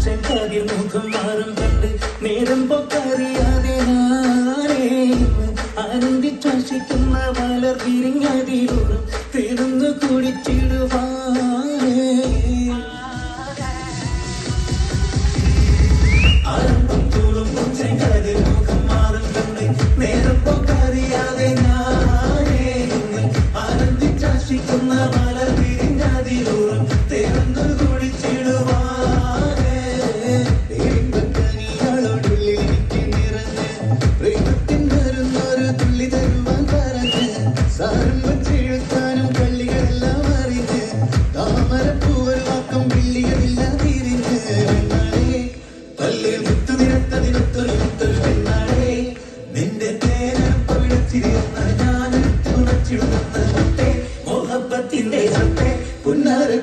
ചെങ്കാതിൽ മുഖം മാറും കണ്ട് നേരം പൊക്കറിയാതെ ആനന്ദിച്ചാശിക്കുന്ന മലർ വിരിഞ്ഞതിലൂറും തീർന്നു കുടിച്ചിടുവാനേ ആരംഭം തൂളും ചെങ്കാതിൽ മുഖം മാറും കണ്ട് നേരം പൊക്കറിയാതെ ആനന്ദിച്ചാശിക്കുന്ന മലർ വിരിഞ്ഞതിലൂറും തീർന്നു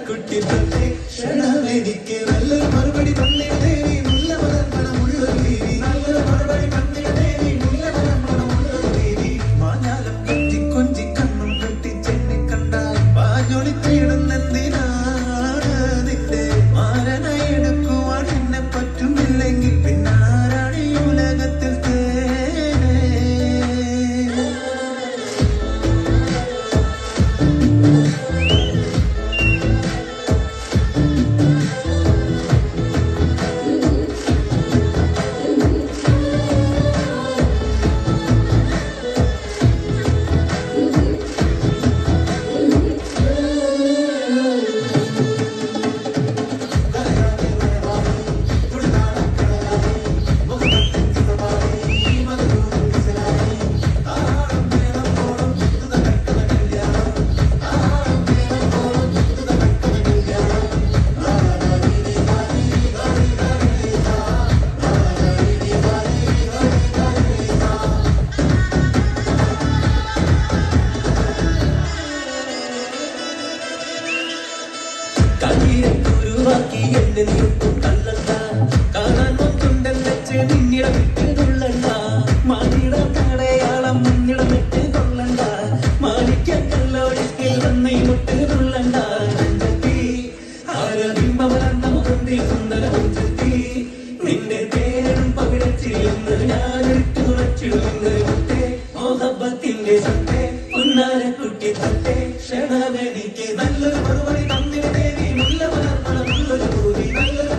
കുട്ടി തന്റെ ക്ഷണമെനിക്ക് നല്ലൊരു മറുപടി തന്നേ ദേവി മുല്ലമലർമണമുള്ളൊരു ദേവി നല്ലൊരു മറുപടി തന്നേ ദേവി മുല്ലമലർമണമുള്ളൊരു ദേവി മാഞ്ഞാലം കെട്ടി കൊഞ്ചി കണ്ണും കെട്ടി ചെന്നി കണ്ടാൽ പാഞ്ഞൊളിച്ചിടുന്നെന്തിനാണ് നിന്റെ മാരനായി എടുക്കുവാൻ എന്നെ പറ്റുന്നില്ലെങ്കിൽ പിന്നാരാണ് ഈ ഉലകത്തിൽ ുരുവാക്കി എന്നെ നീർക്കും കല്ലണ്ട കാണാൻ നോക്കുണ്ടെന്ന് വെച്ച് നിന്നിട വിട്ട് കൊള്ളണ്ട മാനിട തടയാളം മുന്നിടമിട്ട് കൊള്ളണ്ട മാണിക്ക കല്ലോടിക്കിൽ വന്ന് മുട്ട് കൊള്ളണ്ട അഞ്ചത്തി ആരബിംബമലർന്ന മുഖന്തി സുന്ദര അഞ്ചത്തി നിന്റെ പേരും പകിടച്ചില്ലെന്ന് ഞാനിട്ട് ഉറച്ചിടുന്ന മുത്തേ മോഹബത്തിന്റെ സത്തേ പുന്നാര കുട്ടി തത്തേ ക്ഷണമെനിക്ക് നല്ലൊരു മറുപടി തന്നിട ദേവി മുല്ലമലർമണമുള്ളൊരു ഭൂമി നല്ലൊരു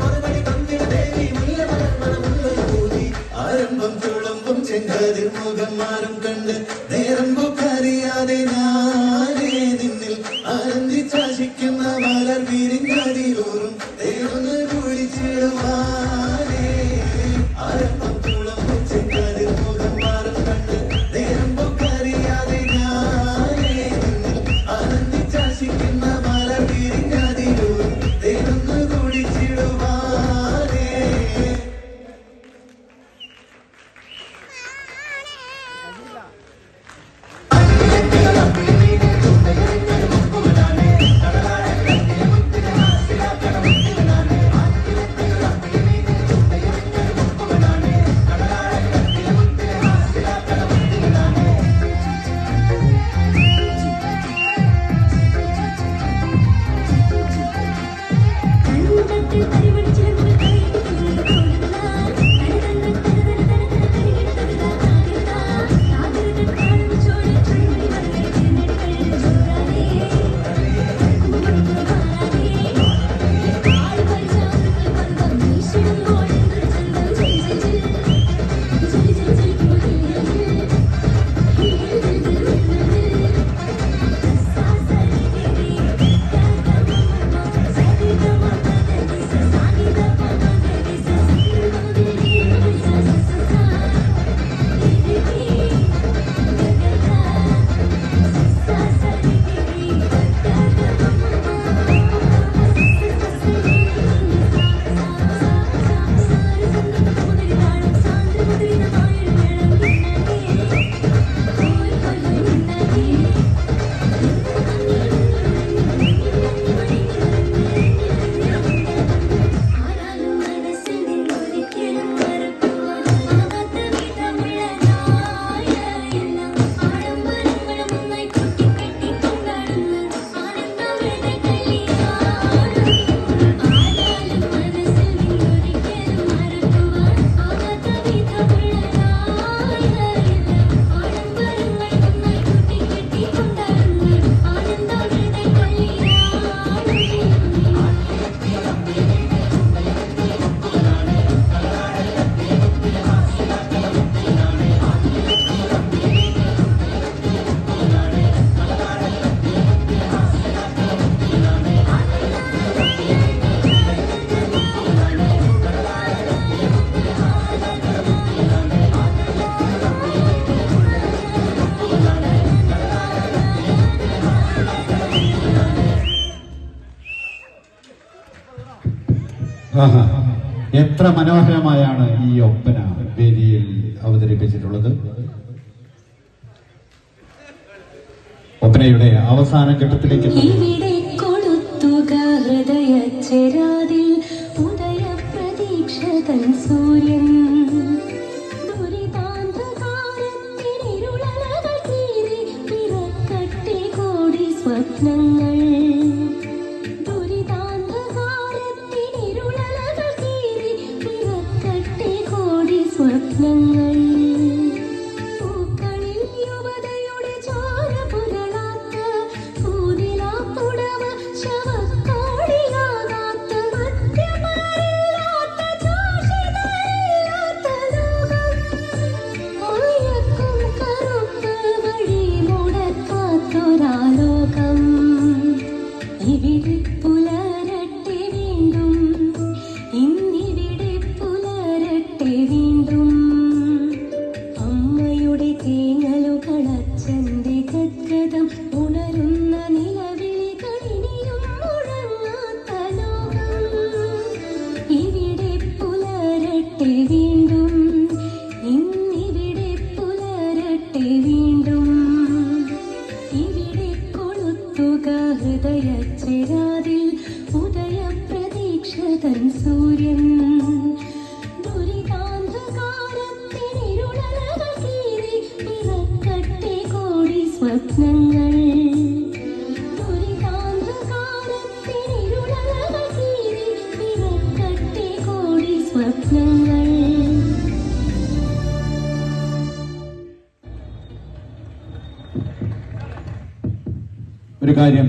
എത്ര മനോഹരമായാണ് ഈ ഒപ്പന വേദിയിൽ അവതരിപ്പിച്ചിട്ടുള്ളത്. ഒപ്പനയുടെ അവസാന ഘട്ടത്തിലേക്ക് സൂര്യൻ സ്വപ്നങ്ങൾ ദുരിതാന്ധകാരത്തിനിരുളകൾ കീറി പിറക്കട്ടെ കോടി സ്വപ്നങ്ങൾ പൂക്കളിൽ യുവതയുടെ ചോര പുരളാത്ത പൂതിലാപ്പുടവ ശവക്കോടിയാകാത്ത മദ്യമാരില്ലാത്ത ചൂഷിതരില്ലാത്ത ലോകം മയക്കും കറുപ്പ് വഴി മുടക്കാത്തൊരാലോകം ഇവിടെ പുലരട്ടെ വീണ്ടും ഇന്നിവിടെ പുലരട്ടെ വീണ്ടും അമ്മയുടെ തേങ്ങലുകളച്ചന്റെ ഗദ്ഗതം ഉണരുന്ന നിലവിളികളിനിയും മുഴങ്ങാത്ത ലോകം ഇവിടെ പുലരട്ടെ വീണ്ടും ഇന്നിവിടെ പുലരട്ടെ വീണ്ടും ഇവിടെ കൊളുത്തുക ഹൃദയച്ചിരാതിൽ ഉദയപ്രതീക്ഷതൻ സൂര്യൻ ദുരിതാന്ധകാരത്തിനിരുളകൾ കീറി പിറക്കട്ടെ കോടി സ്വപ്നങ്ങൾ ദുരിതാന്ധകാരത്തിനിരുളകൾ കീറി പിറക്കട്ടെ കോടി സ്വപ്നങ്ങൾ. ഒരു കാര്യം